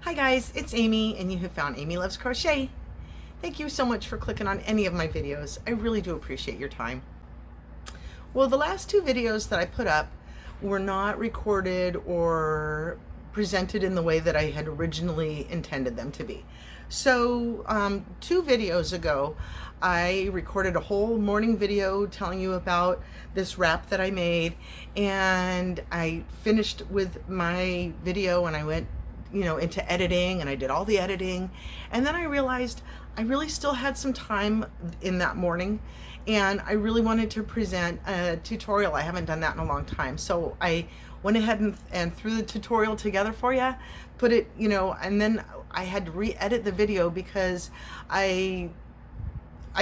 Hi guys, it's Amy and you have found Amy Loves Crochet. Thank you so much for clicking on any of my videos. I really do appreciate your time. Well, the last two videos that I put up were not recorded or presented in the way that I had originally intended them to be. So 2 videos ago, I recorded a whole morning video telling you about this wrap that I made, and I finished with my video and I went into editing, and I did all the editing, and then I realized I really still had some time in that morning and I really wanted to present a tutorial. I haven't done that in a long time, so I went ahead and threw the tutorial together for you, put it, and then I had to re-edit the video because I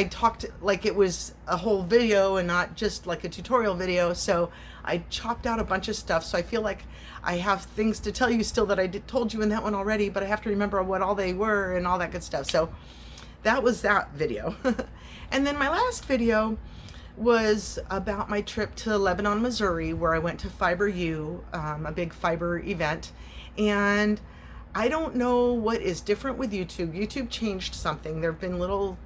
talked like it was a whole video and not just like a tutorial video. So I chopped out a bunch of stuff. So I feel like I have things to tell you still that I told you in that one already, but I have to remember what all they were and all that good stuff. So that was that video. And then my last video was about my trip to Lebanon, Missouri, where I went to Fiber U, a big fiber event. And I don't know what is different with YouTube. YouTube changed something. There have been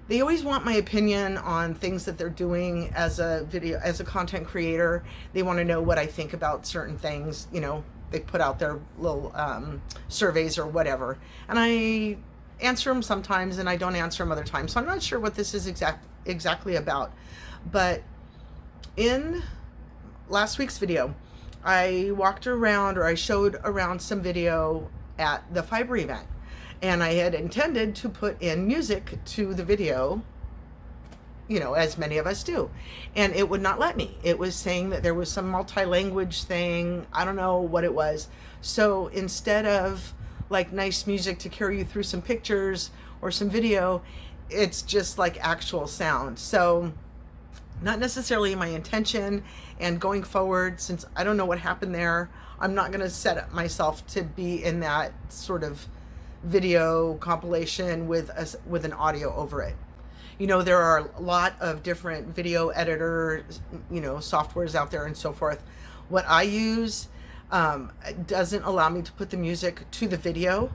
they always want my opinion on things that they're doing as a content creator. They want to know what I think about certain things. They put out their little surveys or whatever. And I answer them sometimes and I don't answer them other times. So I'm not sure what this is exactly about. But in last week's video, I walked around, or I showed around some video at the fiber event. And I had intended to put in music to the video, as many of us do. And it would not let me. It was saying that there was some multi-language thing. I don't know what it was. So instead of like nice music to carry you through some pictures or some video, it's just like actual sound. So not necessarily my intention. And going forward, since I don't know what happened there, I'm not going to set up myself to be in that sort of video compilation with an audio over it. There are a lot of different video editor softwares out there and so forth. What I use doesn't allow me to put the music to the video,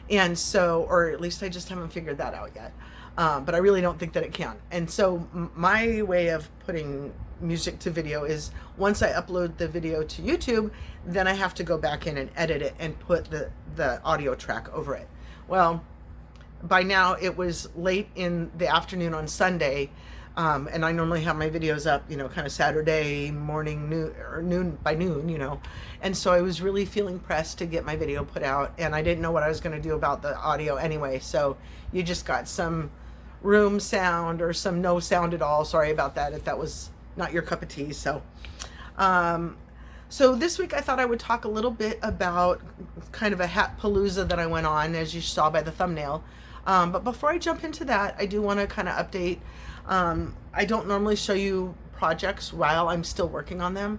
and so, or at least I just haven't figured that out yet, but I really don't think that it can. And so my way of putting music to video is, once I upload the video to YouTube, then I have to go back in and edit it and put the audio track over it. Well, by now it was late in the afternoon on Sunday, and I normally have my videos up, kind of Saturday morning, noon by noon, and so I was really feeling pressed to get my video put out, and I didn't know what I was going to do about the audio anyway. So you just got some room sound or some no sound at all. Sorry about that if that was not your cup of tea. So this week I thought I would talk a little bit about kind of a Hat Palooza that I went on, as you saw by the thumbnail. But before I jump into that, I do want to kind of update. I don't normally show you projects while I'm still working on them.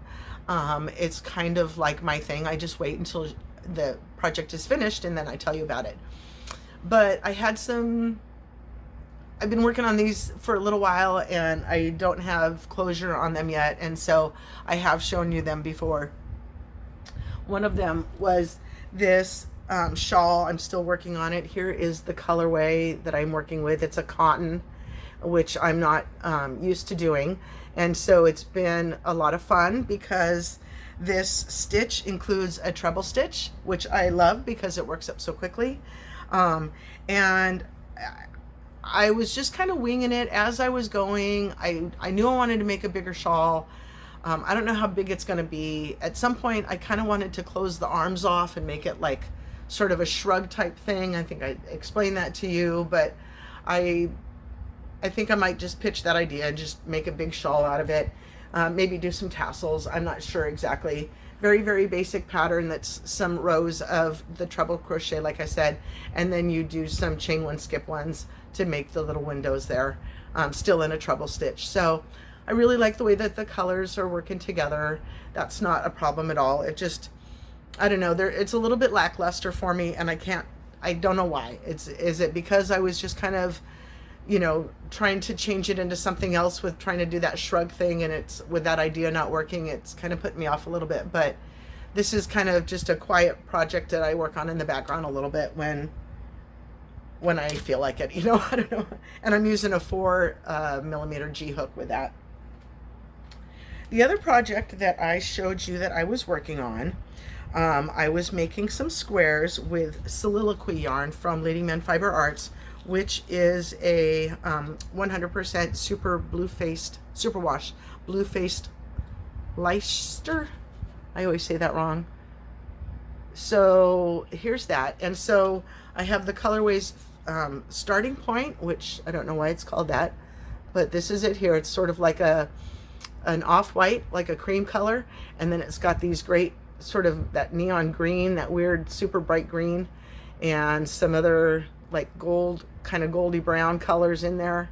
It's kind of like my thing. I just wait until the project is finished and then I tell you about it. But I've been working on these for a little while and I don't have closure on them yet, and so I have shown you them before. One of them was this shawl. I'm still working on it. Here is the colorway that I'm working with. It's a cotton, which I'm not used to doing, and so it's been a lot of fun because this stitch includes a treble stitch, which I love because it works up so quickly. And I was just kind of winging it as I was going. I knew I wanted to make a bigger shawl. I don't know how big it's going to be. At some point, I kind of wanted to close the arms off and make it like sort of a shrug type thing. I think I explained that to you, but I think I might just pitch that idea and just make a big shawl out of it. Maybe do some tassels. I'm not sure exactly. Very, very basic pattern. That's some rows of the treble crochet, like I said, and then you do some chain one, skip ones to make the little windows there, still in a treble stitch. So I really like the way that the colors are working together. That's not a problem at all. It just, I don't know, it's a little bit lackluster for me, and I don't know why. Is it because I was just kind of trying to change it into something else with trying to do that shrug thing, and it's with that idea not working, it's kind of put me off a little bit. But This is kind of just a quiet project that I work on in the background a little bit when I feel like it, you know. I don't know. And I'm using a 4 millimeter G hook with that. The other project that I showed you that I was working on, I was making some squares with soliloquy yarn from Leading Men Fiber Arts, which is a 100% superwash blue-faced Leicester. I always say that wrong. So here's that. And so I have the colorways starting point, which I don't know why it's called that, but this is it here. It's sort of like an off-white, like a cream color, and then it's got these great sort of that neon green, that weird super bright green, and some other like gold, kind of goldy brown colors in there,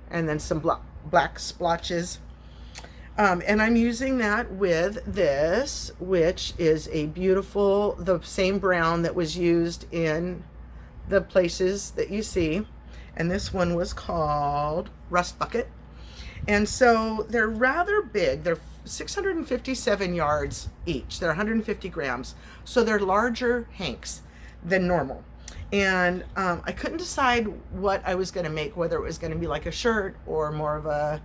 and then some black splotches. And I'm using that with this, which is a beautiful, the same brown that was used in the places that you see. And this one was called Rust Bucket. And so they're rather big. They're 657 yards each. They're 150 grams. So they're larger hanks than normal. And I couldn't decide what I was going to make, whether it was going to be like a shirt or more of a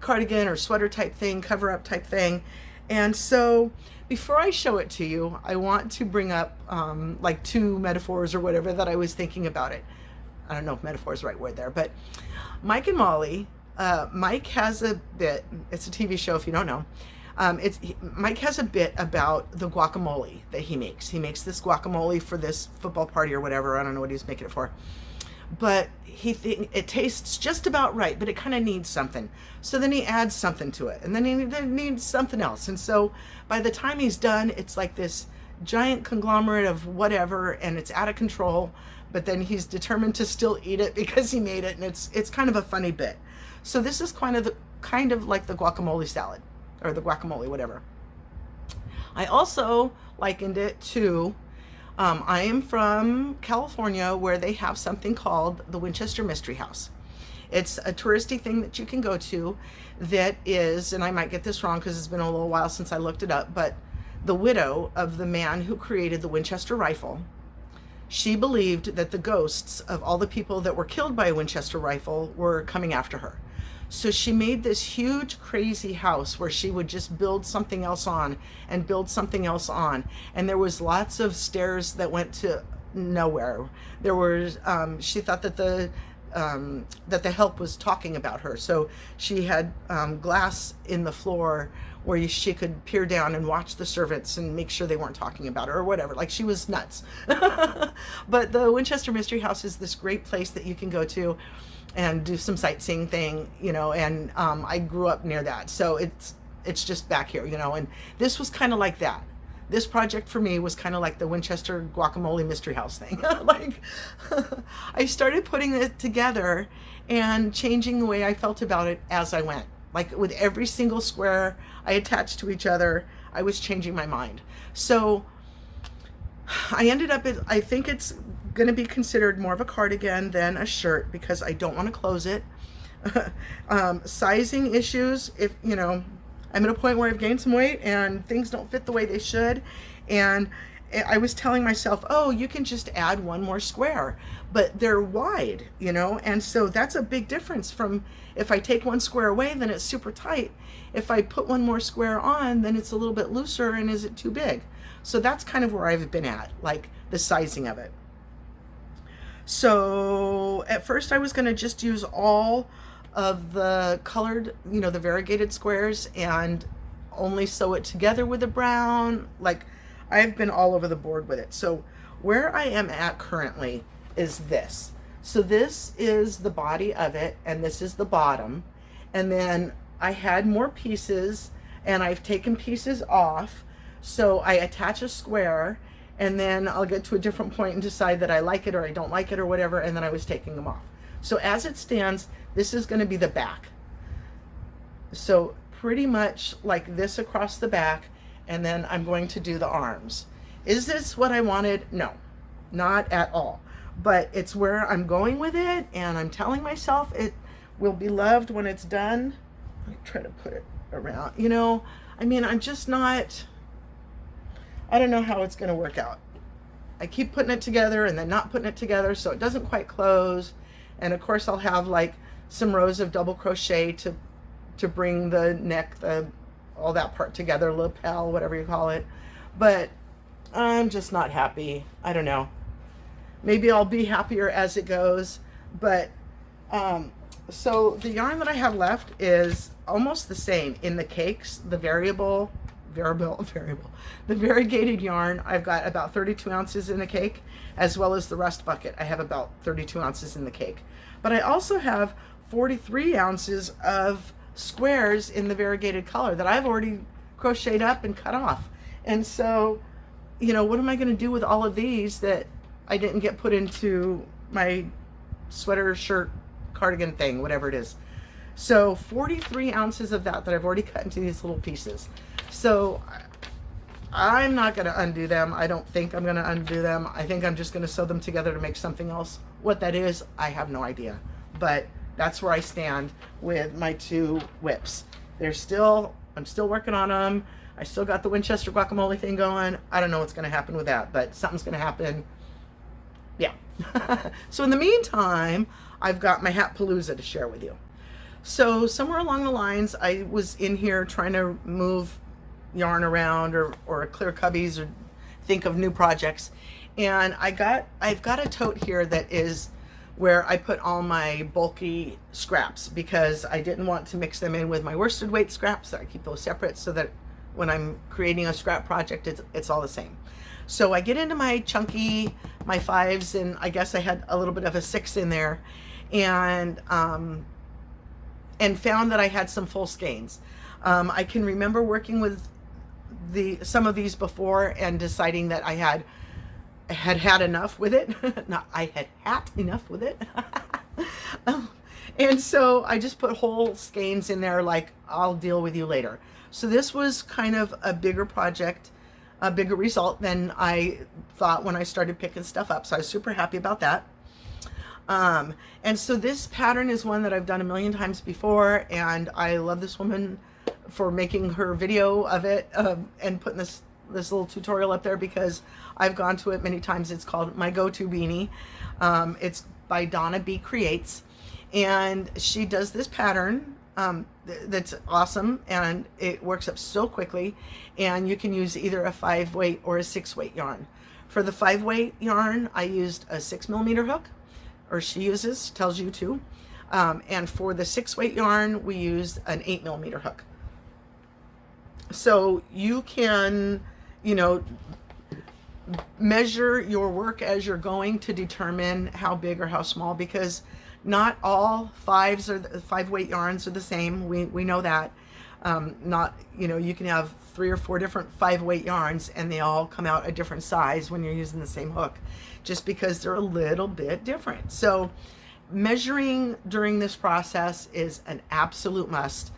cardigan or sweater type thing, cover up type thing. And so before I show it to you, I want to bring up like 2 metaphors or whatever that I was thinking about it. I don't know if metaphor is the right word there, but Mike and Molly, Mike has a bit, it's a TV show if you don't know, Mike has a bit about the guacamole that he makes. He makes this guacamole for this football party or whatever. I don't know what he's making it for. But it tastes just about right, but it kind of needs something. So then he adds something to it, and then he needs something else. And so by the time he's done, it's like this giant conglomerate of whatever, and it's out of control. But then he's determined to still eat it because he made it, and it's kind of a funny bit. So this is kind of like the guacamole salad, or the guacamole, whatever. I also likened it to, I am from California, where they have something called the Winchester Mystery House. It's a touristy thing that you can go to that is, and I might get this wrong because it's been a little while since I looked it up, but the widow of the man who created the Winchester rifle, she believed that the ghosts of all the people that were killed by a Winchester rifle were coming after her. So she made this huge, crazy house where she would just build something else on and build something else on. And there was lots of stairs that went to nowhere. There was, she thought that the help was talking about her. So she had glass in the floor where she could peer down and watch the servants and make sure they weren't talking about her or whatever. Like, she was nuts. But the Winchester Mystery House is this great place that you can go to and do some sightseeing thing, you know, and I grew up near that. So it's just back here, you know, and this was kind of like that. This project for me was kind of like the Winchester guacamole mystery house thing. Like, I started putting it together and changing the way I felt about it as I went. Like, with every single square I attached to each other, I was changing my mind. So I ended up, I think it's going to be considered more of a cardigan than a shirt because I don't want to close it. Sizing issues, if, you know, I'm at a point where I've gained some weight and things don't fit the way they should. And I was telling myself, oh, you can just add one more square, but they're wide, you know? And so that's a big difference from, if I take one square away, then it's super tight. If I put one more square on, then it's a little bit looser, and is it too big? So that's kind of where I've been at, like the sizing of it. So at first I was going to just use all of the colored, you know, the variegated squares, and only sew it together with the brown. Like, I've been all over the board with it. So where I am at currently is this. So this is the body of it, and this is the bottom. And then I had more pieces, and I've taken pieces off. So I attach a square, and then I'll get to a different point and decide that I like it or I don't like it or whatever, and then I was taking them off. So as it stands, this is going to be the back. So pretty much like this across the back, and then I'm going to do the arms. Is this what I wanted? No, not at all. But it's where I'm going with it, and I'm telling myself it will be loved when it's done. Let me try to put it around. You know, I mean, I'm just not, I don't know how it's going to work out. I keep putting it together and then not putting it together, so it doesn't quite close. And of course I'll have like some rows of double crochet to bring the neck, all that part together, lapel, whatever you call it. But I'm just not happy. I don't know. Maybe I'll be happier as it goes. But so the yarn that I have left is almost the same in the cakes, the the variegated yarn. I've got about 32 ounces in the cake, as well as the rust bucket. I have about 32 ounces in the cake. But I also have 43 ounces of squares in the variegated color that I've already crocheted up and cut off. And so, you know, what am I going to do with all of these that I didn't get put into my sweater, shirt, cardigan thing, whatever it is? So 43 ounces of that I've already cut into these little pieces. So I'm not going to undo them. I don't think I'm going to undo them. I think I'm just going to sew them together to make something else. What that is, I have no idea. But that's where I stand with my two WIPs. I'm still working on them. I still got the Winchester guacamole thing going. I don't know what's going to happen with that, but something's going to happen. Yeah. So in the meantime, I've got my Hat Palooza to share with you. So somewhere along the lines, I was in here trying to move yarn around or clear cubbies or think of new projects. And I've got a tote here that is where I put all my bulky scraps, because I didn't want to mix them in with my worsted weight scraps. I keep those separate so that when I'm creating a scrap project, it's all the same. So I get into my chunky, my 5s, and I guess I had a little bit of a 6 in there, and found that I had some full skeins. I can remember working with some of these before and deciding that I had enough with it. Not I had enough with it. And so I just put whole skeins in there, like, I'll deal with you later. So this was kind of a bigger project, a bigger result than I thought when I started picking stuff up. So I was super happy about that. And so this pattern is one that I've done a million times before, and I love this woman for making her video of it, and putting this little tutorial up there, because I've gone to it many times. It's called My Go-To Beanie. It's by Donna Creates, and she does this pattern that's awesome, and it works up so quickly, and you can use either a 5-weight or a 6-weight yarn. For the 5-weight yarn, I used a 6mm hook, or she uses, tells you to, and for the 6-weight yarn, we used an 8mm hook. So you can, you know, measure your work as you're going to determine how big or how small, because not all 5-weight yarns are the same. We know that. Not, you know, you can have 3 or 4 different 5-weight yarns and they all come out a different size when you're using the same hook, just because they're a little bit different. So measuring during this process is an absolute must.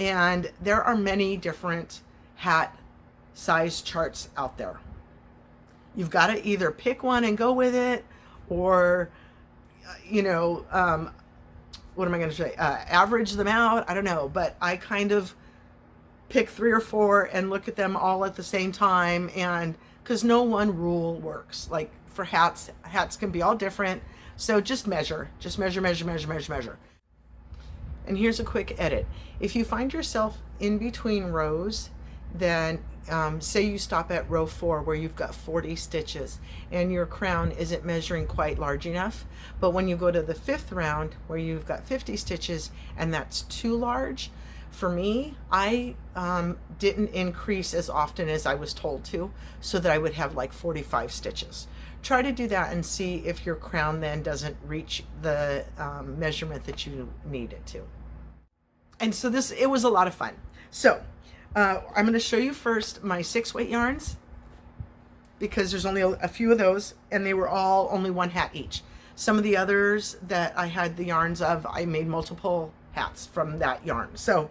And there are many different hat size charts out there. You've got to either pick one and go with it, or, you know, what am I going to say? Average them out. I don't know, but I kind of pick 3 or 4 and look at them all at the same time, and because no one rule works. Like for hats can be all different. So just measure, measure. And here's a quick edit. If you find yourself in between rows, then say you stop at row 4 where you've got 40 stitches and your crown isn't measuring quite large enough, but when you go to the 5th round where you've got 50 stitches and that's too large, for me, I didn't increase as often as I was told to, so that I would have like 45 stitches. Try to do that and see if your crown then doesn't reach the measurement that you need it to. And so it was a lot of fun. So I'm going to show you first my 6-weight yarns, because there's only a few of those, and they were all only 1 hat each. Some of the others that I had the yarns of, I made multiple hats from that yarn. So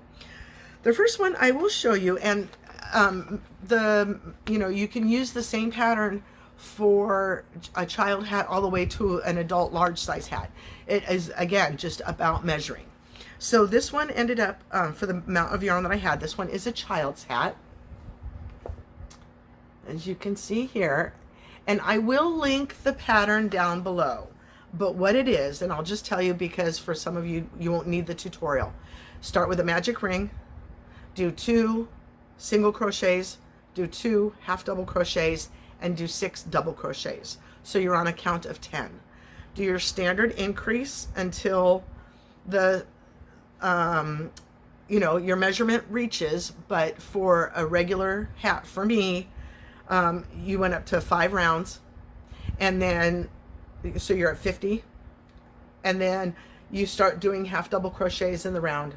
the first one I will show you, and you know, you can use the same pattern for a child hat all the way to an adult large size hat. It is, again, just about measuring. So this one ended up, for the amount of yarn that I had, this one is a child's hat. as you can see here. And I will link the pattern down below. But what it is, and I'll just tell you because for some of you, you won't need the tutorial. Start with a magic ring, do 2 single crochets, do 2 half double crochets, and do 6 double crochets. So you're on a count of 10. Do your standard increase until the, you know, your measurement reaches, but for a regular hat, for me, you went up to 5 rounds, and then, so you're at 50, and then you start doing half double crochets in the round.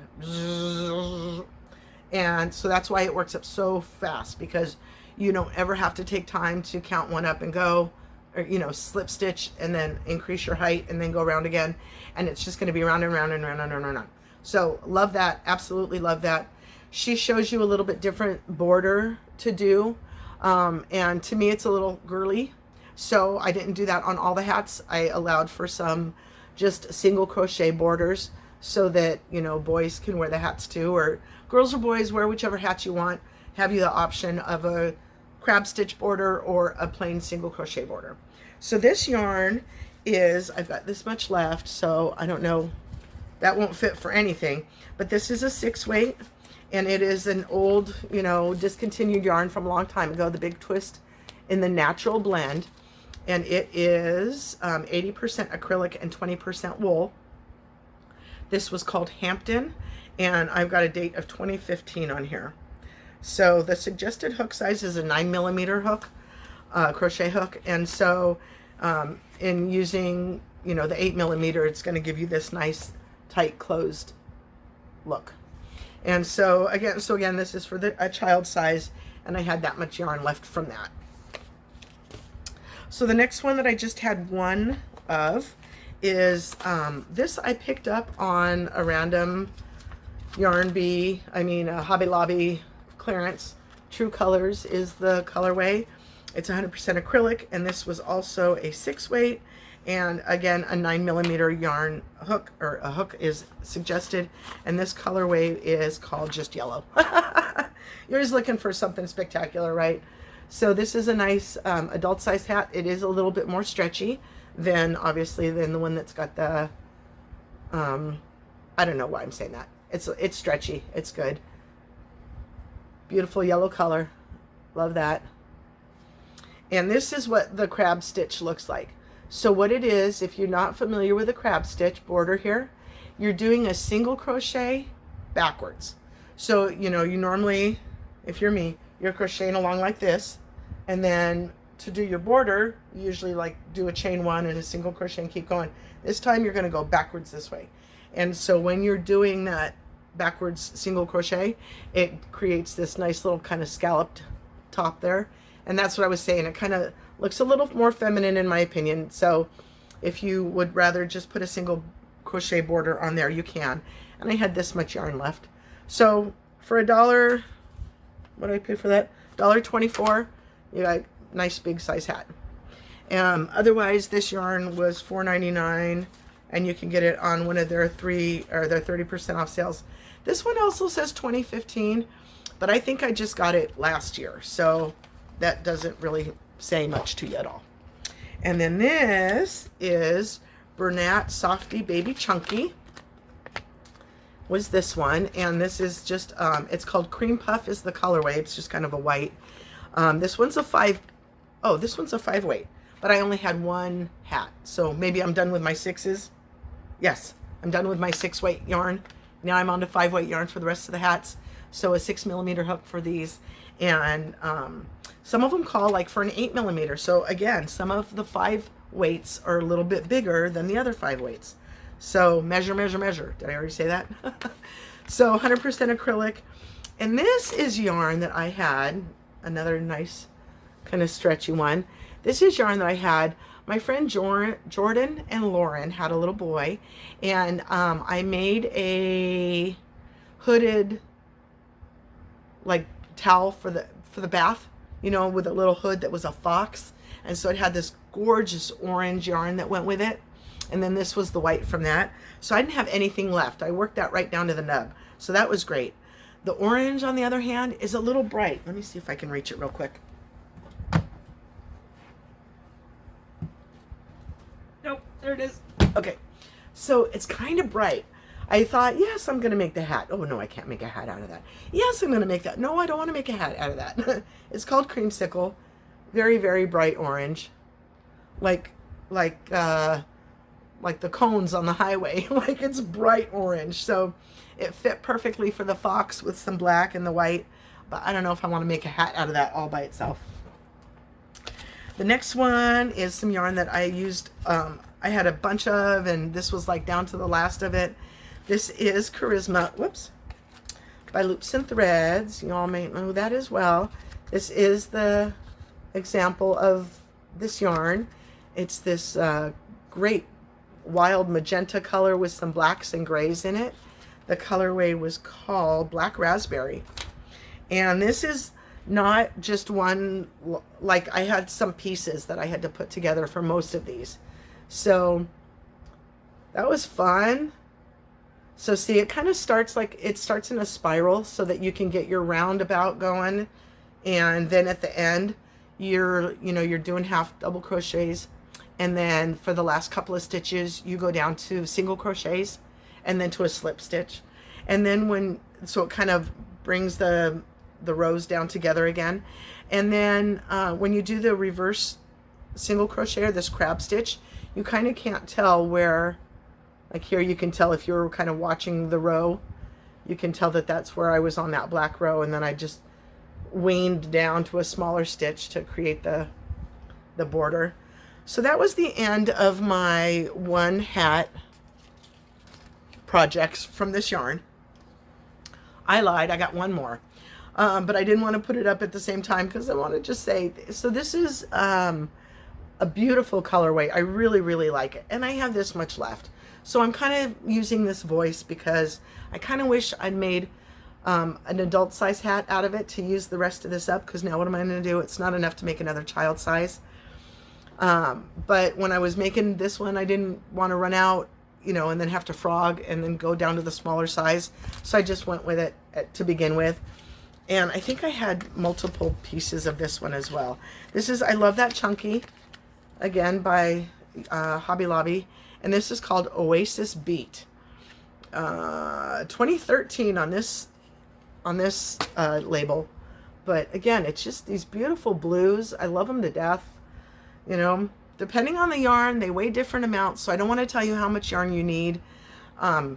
And so that's why it works up so fast, because you don't ever have to take time to count one up and go, or, you know, slip stitch and then increase your height and then go around again. And it's just going to be round and round and round and round and round. So love that. Absolutely love that. She shows you a little bit different border to do. And to me, it's a little girly. So I didn't do that on all the hats. I allowed for some just single crochet borders so that, you know, boys can wear the hats too, or girls or boys, wear whichever hat you want. Have you the option of a crab stitch border or a plain single crochet border. So this yarn is, I've got this much left, so I don't know, that won't fit for anything, but this is a 6 weight, and it is an old, you know, discontinued yarn from a long time ago, the Big Twist in the natural blend, and it is 80% acrylic and 20% wool. This was called Hampton, and I've got a date of 2015 on here. So the suggested hook size is a 9mm hook, crochet hook, and so in using, you know, the 8mm, it's going to give you this nice tight closed look. And so again, this is for a child size, and I had that much yarn left from that. So the next one that I just had one of is this I picked up on a random Yarn Bee, Hobby Lobby clearance. True Colors is the colorway. It's 100% acrylic, and this was also a 6 weight, and again a 9mm yarn hook, or a hook is suggested, and this colorway is called Just Yellow. You're always looking for something spectacular, right? So this is a nice adult size hat. It is a little bit more stretchy than the one that's got the I don't know why I'm saying that. It's stretchy. It's good. Beautiful yellow color. Love that. And this is what the crab stitch looks like. So what it is, if you're not familiar with a crab stitch border here, you're doing a single crochet backwards. So, you know, you normally, if you're me, you're crocheting along like this, and then to do your border, you usually like do a chain 1 and a single crochet and keep going. This time you're going to go backwards this way. And so when you're doing that backwards single crochet, it creates this nice little kind of scalloped top there. And that's what I was saying. It kind of looks a little more feminine in my opinion. So if you would rather just put a single crochet border on there, you can. And I had this much yarn left. So for $1, what did I pay for that? $1.24. You got a nice big size hat. Otherwise, this yarn was $4.99, and you can get it on one of their 30% off sales. This one also says 2015, but I think I just got it last year, so that doesn't really say much to you at all. And then this is Bernat Softy Baby Chunky. Was this one, and this is just it's called Cream Puff is the colorway. It's just kind of a white. This one's a 5 weight, but I only had one hat, so maybe I'm done with my 6s. Yes, I'm done with my 6 weight yarn. Now I'm on to 5 weight yarn for the rest of the hats. So a 6mm hook for these, and some of them call like for an 8mm. So again, some of the 5 weights are a little bit bigger than the other 5 weights. So measure, measure, measure. Did I already say that? So 100% acrylic. And this is yarn that I had, another nice kind of stretchy one. This is yarn that I had. My friend Jordan and Lauren had a little boy, and I made a hooded like towel for the bath, you know, with a little hood that was a fox. And so it had this gorgeous orange yarn that went with it. And then this was the white from that. So I didn't have anything left. I worked that right down to the nub. So that was great. The orange, on the other hand, is a little bright. Let me see if I can reach it real quick. goodness. Okay, so it's kind of bright. I thought, yes, I'm going to make the hat. Oh, no, I can't make a hat out of that. Yes, I'm going to make that. No, I don't want to make a hat out of that. It's called Creamsicle. Very, very bright orange. Like the cones on the highway. Like it's bright orange. So it fit perfectly for the fox with some black and the white. But I don't know if I want to make a hat out of that all by itself. The next one is some yarn that I used. I had a bunch of, and this was like down to the last of it. This is Charisma, whoops, by Loops and Threads. You all may know that as well. This is the example of this yarn. It's this great wild magenta color with some blacks and grays in it. The colorway was called Black Raspberry. And this is not just one, like I had some pieces that I had to put together for most of these. So that was fun. So see, it kind of starts like, it starts in a spiral so that you can get your roundabout going. And then at the end, you're doing half double crochets. And then for the last couple of stitches, you go down to single crochets and then to a slip stitch. And then so it kind of brings the rows down together again. And then when you do the reverse single crochet or this crab stitch, you kind of can't tell where, like here you can tell if you're kind of watching the row, you can tell that that's where I was on that black row, and then I just weaned down to a smaller stitch to create the border. So that was the end of my one hat projects from this yarn. I lied, I got one more. But I didn't want to put it up at the same time because I want to just say, so this is a beautiful colorway. I really, really like it. And I have this much left. So I'm kind of using this voice because I kind of wish I'd made an adult size hat out of it to use the rest of this up, because now what am I going to do? It's not enough to make another child size. But when I was making this one, I didn't want to run out, and then have to frog and then go down to the smaller size. So I just went with it to begin with. And I think I had multiple pieces of this one as well. This is I Love That Chunky, again by Hobby Lobby. And this is called Oasis Beat. 2013 on this label. But again, it's just these beautiful blues. I love them to death. Depending on the yarn, they weigh different amounts. So I don't want to tell you how much yarn you need.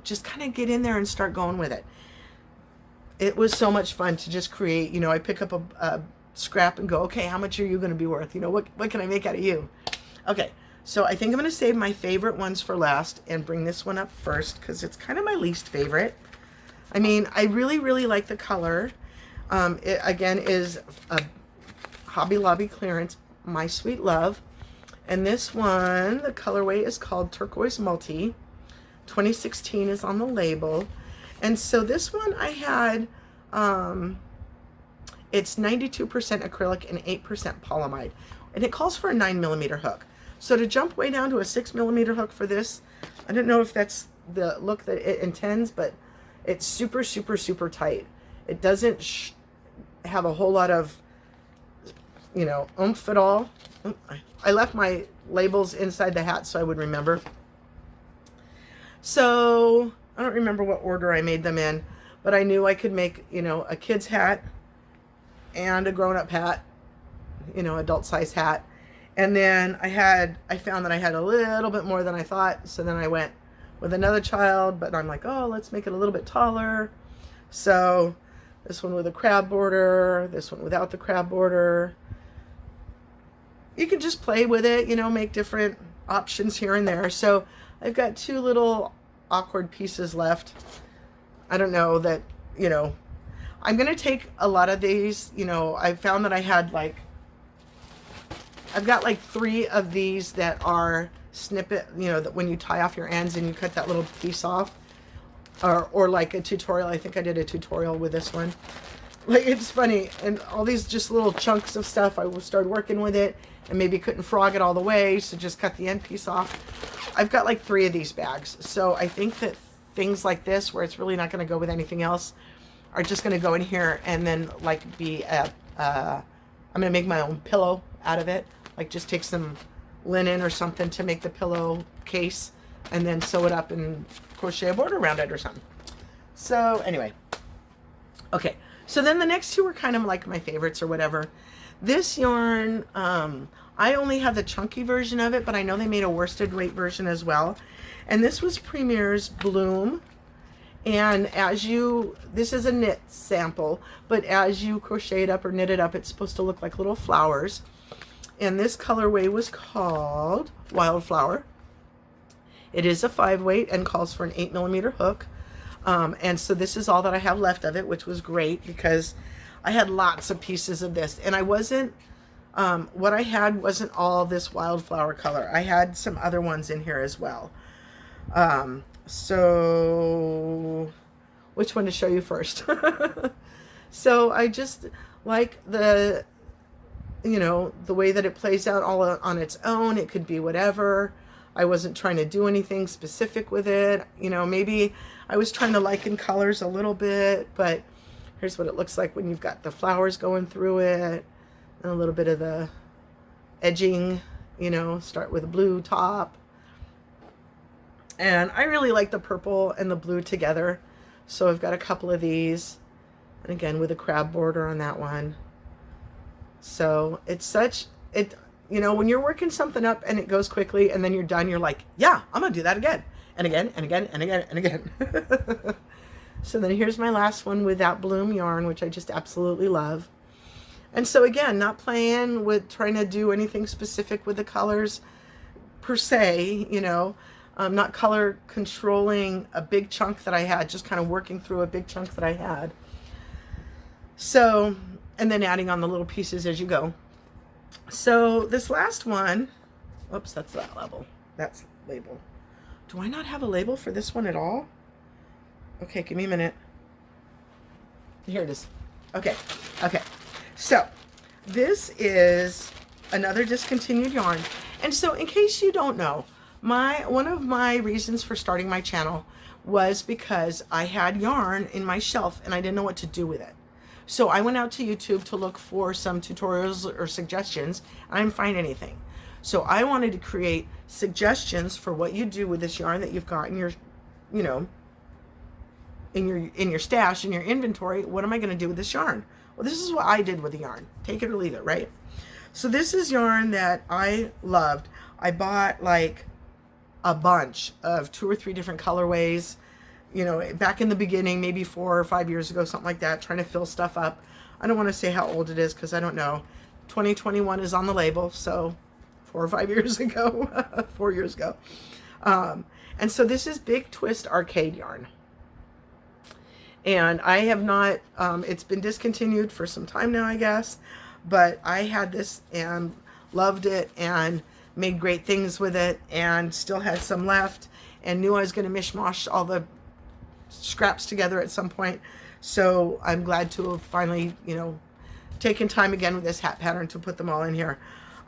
Just kind of get in there and start going with it. It was so much fun to just create. I pick up a scrap and go, okay, how much are you going to be worth? What can I make out of you? Okay, so I think I'm going to save my favorite ones for last and bring this one up first because it's kind of my least favorite. I mean, I really, really like the color. It, again, is a Hobby Lobby clearance, My Sweet Love. And this one, the colorway is called Turquoise Multi. 2016 is on the label. And so this one I had, it's 92% acrylic and 8% polyamide. And it calls for a 9mm hook. So to jump way down to a 6mm hook for this, I don't know if that's the look that it intends, but it's super, super, super tight. It doesn't have a whole lot of, oomph at all. I left my labels inside the hat so I would remember. So I don't remember what order I made them in, but I knew I could make, a kid's hat and a grown-up hat, adult size hat. And then I found that I had a little bit more than I thought. So then I went with another child, but I'm like, oh, let's make it a little bit taller. So this one with a crab border, this one without the crab border. You can just play with it, make different options here and there. So I've got two little awkward pieces left. I don't know that, I'm going to take a lot of these, I found that I had I've got 3 of these that are snippet, that when you tie off your ends and you cut that little piece off, or like a tutorial. I think I did a tutorial with this one. It's funny, and all these just little chunks of stuff, I started working with it and maybe couldn't frog it all the way, so just cut the end piece off. I've got 3 of these bags, so I think that things like this, where it's really not going to go with anything else, are just going to go in here and then be I'm going to make my own pillow out of it. Just take some linen or something to make the pillow case, and then sew it up and crochet a border around it or something. So anyway, okay, so then the next two were kind of like my favorites or whatever. This yarn, I only have the chunky version of it, but I know they made a worsted weight version as well. And this was Premier's Bloom. And this is a knit sample, but as you crochet it up or knit it up, it's supposed to look like little flowers. And this colorway was called Wildflower. It is a 5-weight and calls for an 8mm hook. And so this is all that I have left of it, which was great because I had lots of pieces of this. And I wasn't, what I had wasn't all this Wildflower color. I had some other ones in here as well. So which one to show you first? So I just like the, you know, the way that it plays out all on its own. It could be whatever. I wasn't trying to do anything specific with it. You know, maybe I was trying to liken colors a little bit, but here's what it looks like when you've got the flowers going through it and a little bit of the edging, you know, start with a blue top. And I really like the purple and the blue together. So I've got a couple of these. And again, with a crab border on that one. So it's such, you know, when you're working something up and it goes quickly and then you're done, you're like, yeah, I'm going to do that again. And again, and again, and again, and again. So then here's my last one with that Bloom yarn, which I just absolutely love. And so again, not playing with trying to do anything specific with the colors per se, you know. Not color controlling a big chunk that I had, just kind of working through a big chunk that I had. So, and then adding on the little pieces as you go. So this last one, whoops, that's that label. That's label. Do I not have a label for this one at all? Okay, give me a minute. Here it is. Okay, okay. So this is another discontinued yarn. And so in case you don't know, one of my reasons for starting my channel was because I had yarn in my shelf and I didn't know what to do with it. So I went out to YouTube to look for some tutorials or suggestions, and I didn't find anything. So I wanted to create suggestions for what you do with this yarn that you've got in your, you know, in your stash, in your inventory. What am I going to do with this yarn? Well, this is what I did with the yarn. Take it or leave it, right? So this is yarn that I loved. I bought like a bunch of 2 or 3 different colorways, you know, back in the beginning, maybe 4 or 5 years ago, something like that, trying to fill stuff up. I don't want to say how old it is because I don't know. 2021 is on the label, so 4 or 5 years ago, 4 years ago. And so this is Big Twist Arcade yarn. And I have not, it's been discontinued for some time now, I guess, but I had this and loved it and made great things with it and still had some left and knew I was going to mishmash all the scraps together at some point. So I'm glad to have finally, you know, taken time again with this hat pattern to put them all in here.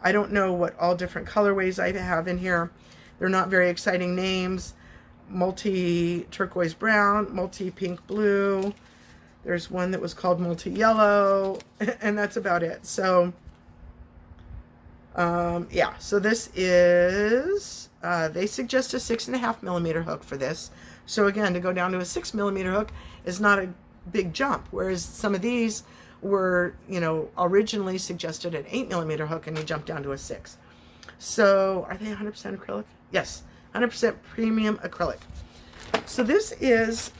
I don't know what all different colorways I have in here. They're not very exciting names. Multi turquoise brown, multi pink blue. There's one that was called multi yellow, and that's about it. So yeah, so this is, they suggest a 6.5mm hook for this. So again, to go down to a 6mm hook is not a big jump, whereas some of these were, you know, originally suggested an 8mm hook and you jump down to a 6. So are they 100% acrylic? Yes, 100% premium acrylic. So this is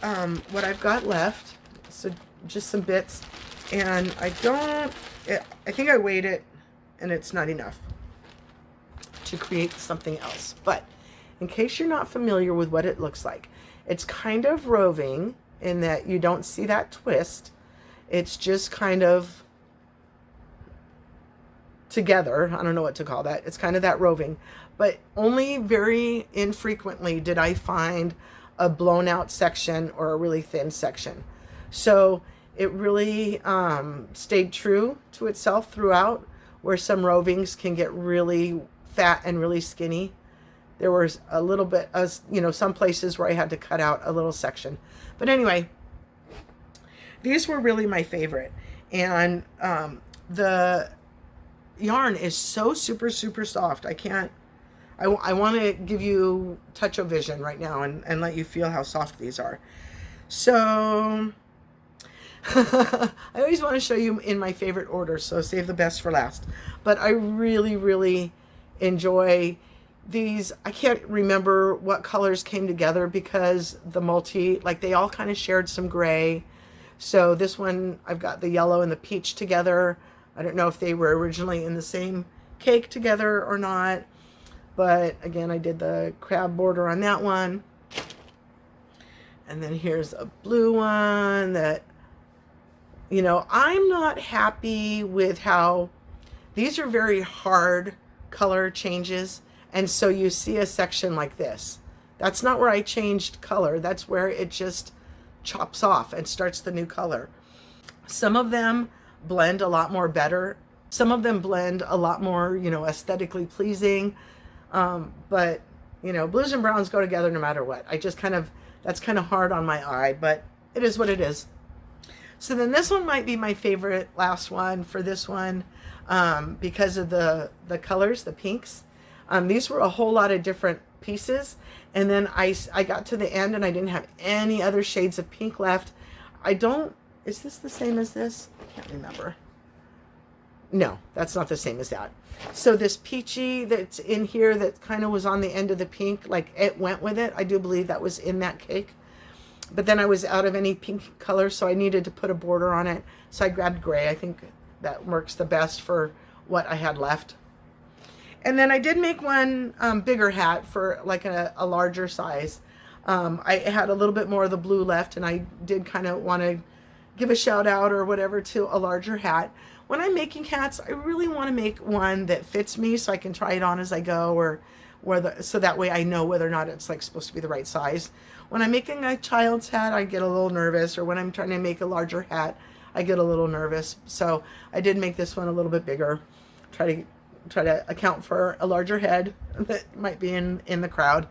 what I've got left. So just some bits, and I think I weighed it and it's not enough to create something else. But in case you're not familiar with what it looks like, it's kind of roving in that you don't see that twist. It's just kind of together. I don't know what to call that. It's kind of that roving, but only very infrequently did I find a blown out section or a really thin section. So it really stayed true to itself throughout, where some rovings can get really fat and really skinny. There was a little bit, you know, some places where I had to cut out a little section. But anyway, these were really my favorite. And the yarn is so super, super soft. I can't I want to give you touch-o-vision right now and let you feel how soft these are. So I always want to show you in my favorite order, so save the best for last. But I really, really enjoy these. I can't remember what colors came together because the multi, like they all kind of shared some gray. So this one, I've got the yellow and the peach together. I don't know if they were originally in the same cake together or not. But again, I did the crab border on that one. And then here's a blue one that, you know, I'm not happy with how these are very hard color changes. And so you see a section like this. That's not where I changed color. That's where it just chops off and starts the new color. Some of them blend a lot more better. Some of them blend a lot more, you know, aesthetically pleasing. But, you know, blues and browns go together no matter what. I just kind of, that's kind of hard on my eye, but it is what it is. So then this one might be my favorite last one for this one because of the colors, the pinks. These were a whole lot of different pieces. And then I got to the end and I didn't have any other shades of pink left. Is this the same as this? I can't remember. No, that's not the same as that. So this peachy that's in here that kind of was on the end of the pink, like it went with it. I do believe that was in that cake. But then I was out of any pink color, so I needed to put a border on it. So I grabbed gray. I think that works the best for what I had left. And then I did make one bigger hat for like a larger size. I had a little bit more of the blue left, and I did kind of want to give a shout out or whatever to a larger hat. When I'm making hats, I really want to make one that fits me so I can try it on as I go, or so that way I know whether or not it's like supposed to be the right size. When I'm making a child's hat, I get a little nervous, or when I'm trying to make a larger hat, I get a little nervous. So I did make this one a little bit bigger, try to account for a larger head that might be in the crowd.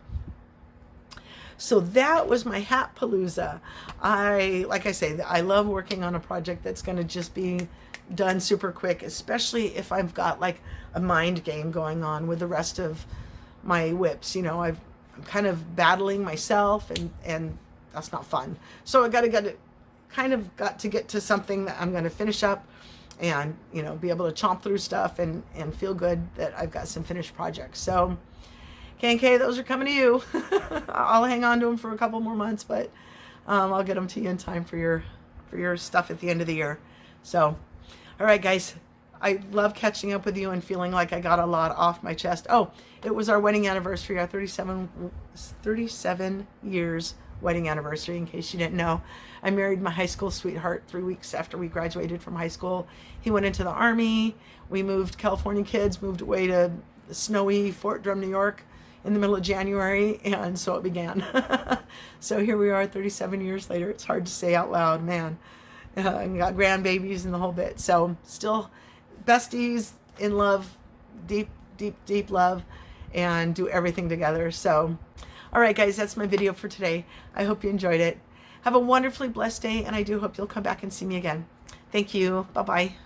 So that was my Hat Palooza. Like I say, I love working on a project that's going to just be done super quick, especially if I've got like a mind game going on with the rest of my WIPs. You know, I'm kind of battling myself, and that's not fun. So I got to get to something that I'm going to finish up and, you know, be able to chomp through stuff and feel good that I've got some finished projects. So K&K, those are coming to you. I'll hang on to them for a couple more months, but I'll get them to you in time for your stuff at the end of the year. So, all right, guys, I love catching up with you and feeling like I got a lot off my chest. Oh, it was our wedding anniversary, our 37 years wedding anniversary, in case you didn't know. I married my high school sweetheart 3 weeks after we graduated from high school. He went into the Army. We moved, California kids, moved away to snowy Fort Drum, New York in the middle of January, and so it began. So here we are 37 years later. It's hard to say out loud, man. And got grandbabies and the whole bit. So still besties, in love, deep, deep, deep love, and do everything together. So, all right, guys, that's my video for today. I hope you enjoyed it. Have a wonderfully blessed day, and I do hope you'll come back and see me again. Thank you. Bye-bye.